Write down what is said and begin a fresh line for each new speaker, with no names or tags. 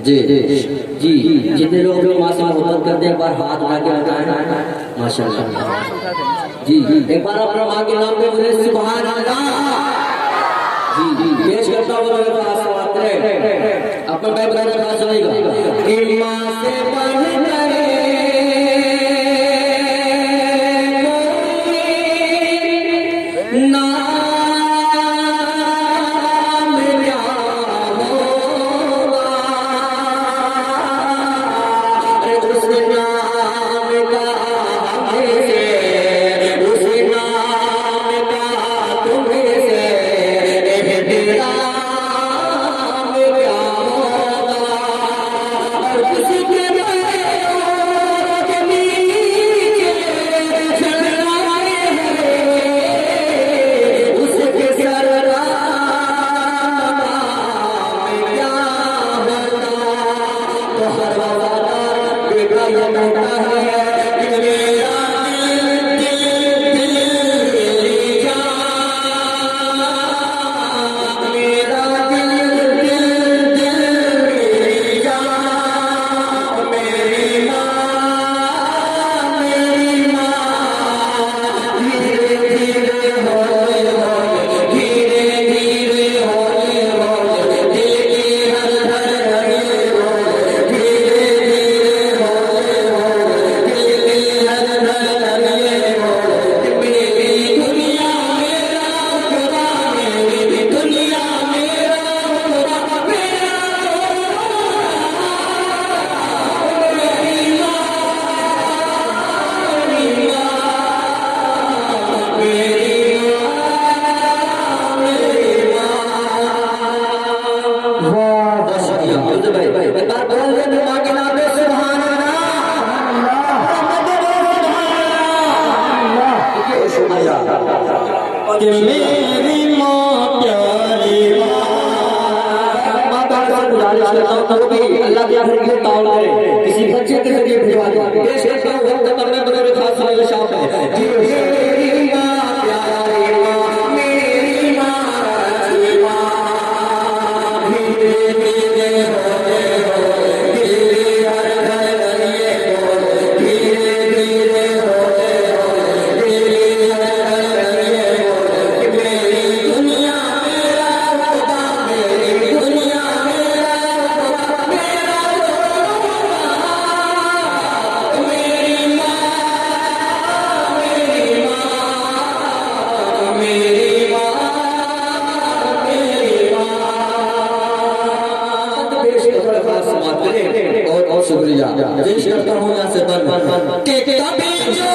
जी जी जितने लोग माशा मोहब्बत करते हैं एक बार हाथ उठा के बताएं माशाल्लाह जी एक बार अपना माँ के नाम पे बोले सुभान अल्लाह जी पेश करता हूँ अपना भाई बता कहा सुनेगा माँ से कि मेरी माँ प्यारी माता का गुजारिश करता हूँ कि अल्लाह के आखिर के ताउल करे किसी बच्चे के जरिए भिजवा दे देश के काम वक्त पर मैं बगैर खास वाले शाम है जी मेरी माँ प्यारी माँ मेरी माँ प्यारी माँ धीरे धीरे होते हो धीरे हर घर ये हो धीरे धीरे होते हो धीरे हर घर ये हो मेरी दुनिया मेरा खुदा मेरी दुनिया मेरा खुदा मेरा मेरी माँ मेरी माँ मेरी माँ मेरी माँ पेश कर खास समाप्त करें और शुक्रिया पेश करता हूँ यहाँ से बन के कभी जो